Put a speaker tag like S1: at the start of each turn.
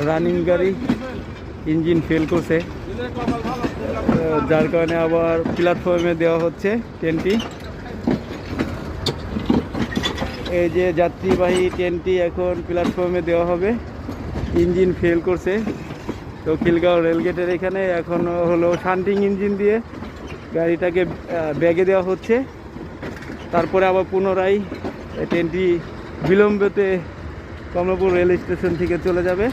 S1: Running গাড়ি, engine fail করছে, যার কারণে আবার প্ল্যাটফর্মে দেওয়া হচ্ছে ট্রেনটি। এই যে যাত্রীবাহী ট্রেনটি এখন প্ল্যাটফর্মে দেওয়া হবে, ইঞ্জিন ফেল করছে। তো খিলগাঁও রেলগেটের এখানে এখন হলো শান্টিং ইঞ্জিন দিয়ে গাড়িটাকে ব্যাগে দেওয়া হচ্ছে। তারপরে আবার পুনরায় ট্রেনটি বিলম্বতে কমলাপুর রেল স্টেশন থেকে চলে যাবে।